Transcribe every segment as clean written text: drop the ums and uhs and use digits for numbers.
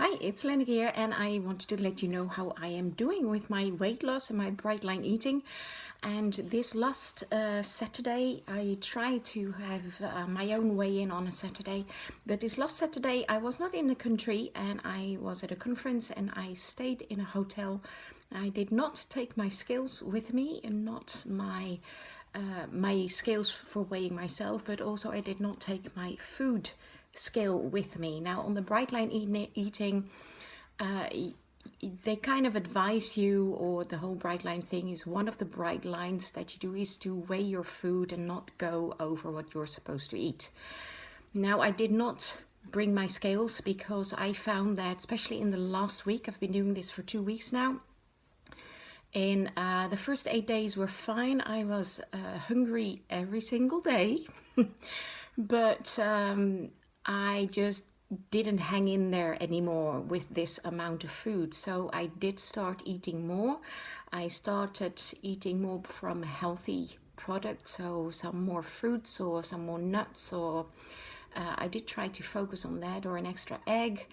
Hi, it's Lenneke here, and I wanted to let you know how I am doing with my weight loss and my bright line eating. And this last Saturday, I tried to have my own weigh in on a Saturday. But this last Saturday, I was not in the country and I was at a conference and I stayed in a hotel. I did not take my scales with me and not my scales for weighing myself, but also I did not take my food scale with me. Now, on the bright line eating, they kind of advise you, or the whole bright line thing is one of the bright lines that you do is to weigh your food and not go over what you're supposed to eat. Now, I did not bring my scales because I found that, especially in the last week, I've been doing this for 2 weeks now. In the first 8 days were fine. I was hungry every single day, but I just didn't hang in there anymore with this amount of food. So I did start eating more. I started eating more from healthy products, so some more fruits or some more nuts, or I did try to focus on that, or an extra egg.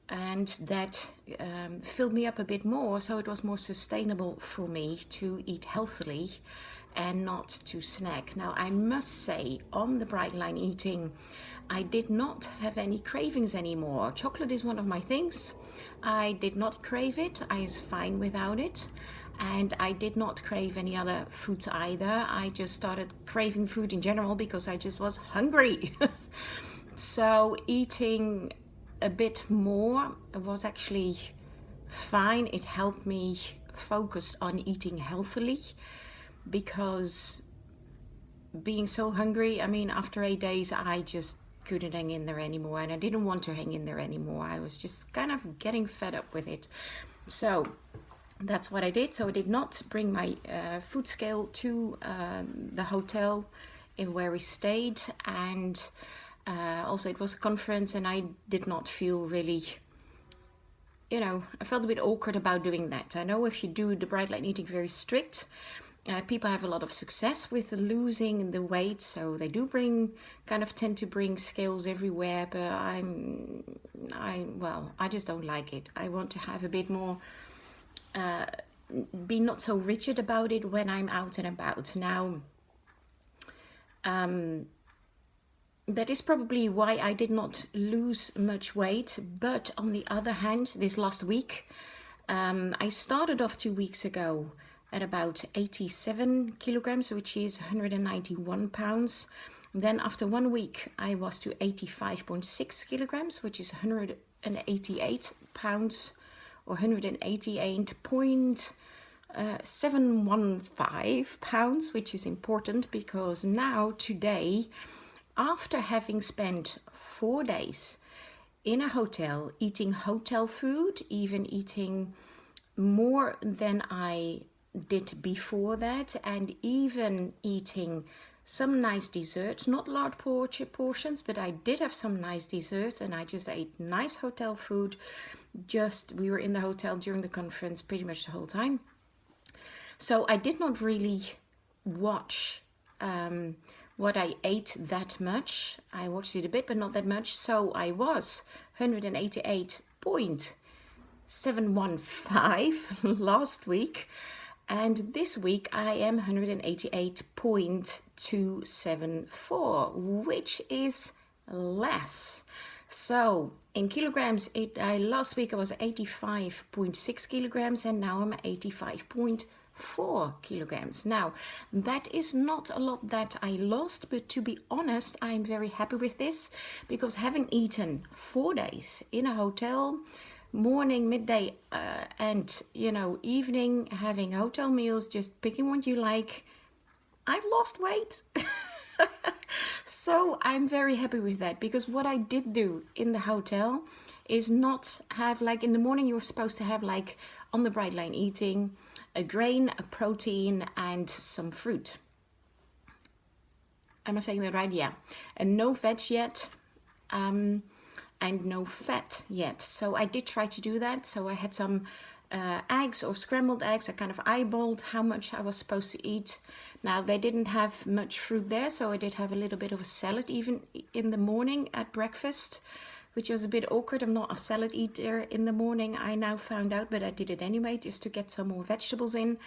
And that filled me up a bit more, so it was more sustainable for me to eat healthily and not to snack. Now, I must say, on the bright line eating, I did not have any cravings anymore. Chocolate is one of my things. I did not crave it. I was fine without it. And I did not crave any other foods either. I just started craving food in general because I just was hungry. So eating a bit more was actually fine. It helped me focus on eating healthily, because being so hungry, I mean, after 8 days, I just couldn't hang in there anymore, and I didn't want to hang in there anymore. I was just kind of getting fed up with it. So that's what I did. So I did not bring my food scale to the hotel in where we stayed, and also it was a conference, and I did not feel really, I felt a bit awkward about doing that. I know if you do the bright line eating very strict, people have a lot of success with losing the weight, so they do tend to bring scales everywhere, but I just don't like it. I want to have a bit more, be not so rigid about it when I'm out and about. Now, that is probably why I did not lose much weight. But on the other hand, this last week, I started off 2 weeks ago at about 87 kilograms, which is 191 pounds. Then after 1 week, I was to 85.6 kilograms, which is 188 pounds, or 188.715 pounds, which is important because now, today, after having spent 4 days in a hotel, eating hotel food, even eating more than I did before that, and even eating some nice desserts, not large portions, but I did have some nice desserts, and I just ate nice hotel food. We were in the hotel during the conference pretty much the whole time. So I did not really watch what I ate that much. I watched it a bit, but not that much. So I was 188.715 last week. And this week I am 188.274, which is less. So in kilograms, last week I was 85.6 kilograms, and now I'm 85.4 kilograms. Now, that is not a lot that I lost, but to be honest, I'm very happy with this, because having eaten 4 days in a hotel, morning, midday, and evening, having hotel meals, just picking what you like, I've lost weight. So I'm very happy with that, because what I did do in the hotel is not have, like, in the morning you're supposed to have, like on the bright line eating, a grain, a protein, and some fruit. Am I saying that right? Yeah. And no veg yet. And no fat yet. So I did try to do that. So I had some eggs, or scrambled eggs. I kind of eyeballed how much I was supposed to eat. Now, they didn't have much fruit there, so I did have a little bit of a salad even in the morning at breakfast. which was a bit awkward. I'm not a salad eater in the morning, I now found out, but I did it anyway just to get some more vegetables in.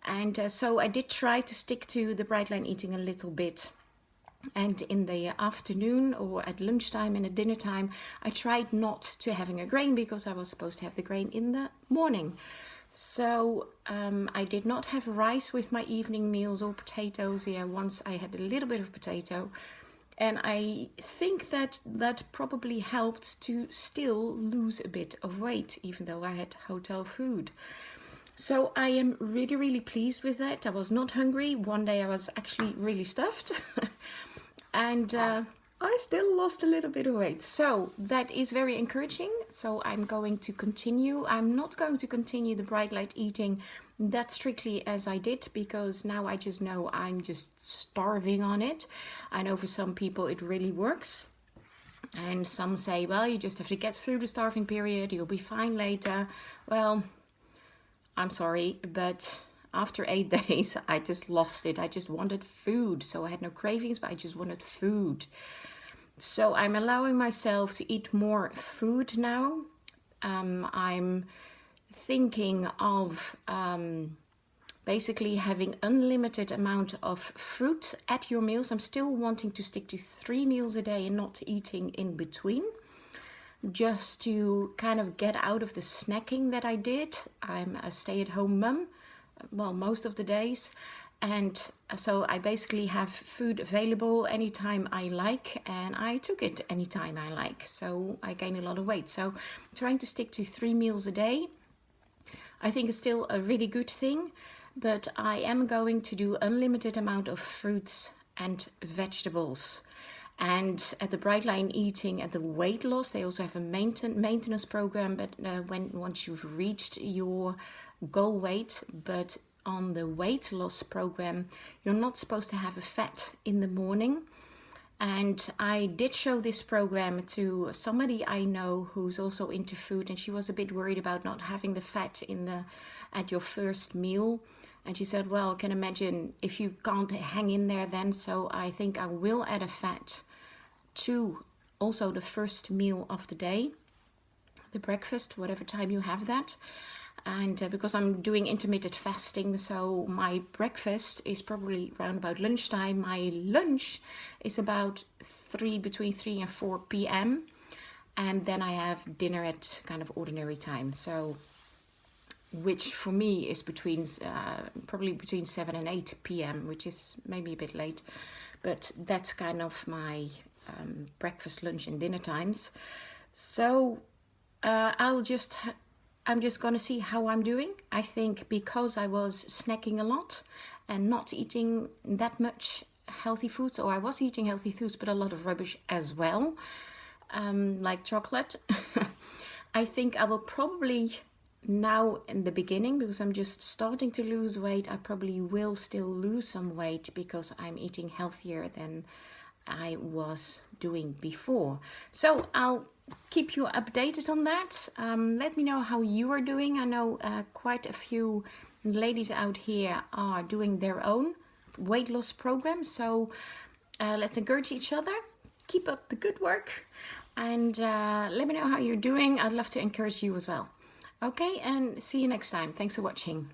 And so I did try to stick to the bright line eating a little bit. And in the afternoon or at lunchtime and at dinner time, I tried not to having a grain because I was supposed to have the grain in the morning. So I did not have rice with my evening meals or potatoes. Yeah, once I had a little bit of potato. And I think that that probably helped to still lose a bit of weight, even though I had hotel food. So I am really, really pleased with that. I was not hungry. One day I was actually really stuffed. And I still lost a little bit of weight. So that is very encouraging. So I'm going to continue. I'm not going to continue the bright light eating that strictly as I did, because now I just know I'm just starving on it. I know for some people it really works. And some say, well, you just have to get through the starving period. You'll be fine later. Well, I'm sorry, but after 8 days, I just lost it. I just wanted food. So I had no cravings, but I just wanted food. So I'm allowing myself to eat more food now. I'm thinking of basically having unlimited amount of fruit at your meals. I'm still wanting to stick to 3 meals a day and not eating in between, just to kind of get out of the snacking that I did. I'm a stay-at-home mum, well, most of the days. And so I basically have food available anytime I like, and I took it anytime I like. So I gain a lot of weight. So trying to stick to 3 meals a day, I think is still a really good thing. But I am going to do unlimited amount of fruits and vegetables. And at the Bright Line Eating, at the weight loss, they also have a maintenance program. But once you've reached your goal weight, but on the weight loss program, you're not supposed to have a fat in the morning. And I did show this program to somebody I know who's also into food, and she was a bit worried about not having the fat at your first meal. And she said, well, I can imagine if you can't hang in there then. So I think I will add a fat to also the first meal of the day, the breakfast, whatever time you have that. And because I'm doing intermittent fasting, so my breakfast is probably around about lunchtime. My lunch is about between 3 and 4 p.m. And then I have dinner at kind of ordinary time. So, which for me is probably between 7 and 8 p.m., which is maybe a bit late. But that's kind of my breakfast, lunch and dinner times. So I'm just going to see how I'm doing. I think because I was snacking a lot and not eating that much healthy foods, or I was eating healthy foods, but a lot of rubbish as well, like chocolate. I think I will probably now in the beginning, because I'm just starting to lose weight, I probably will still lose some weight because I'm eating healthier than I was doing before. So I'll keep you updated on that. Let me know how you are doing. I know quite a few ladies out here are doing their own weight loss program. So let's encourage each other. Keep up the good work. And let me know how you're doing. I'd love to encourage you as well. Okay, and see you next time. Thanks for watching.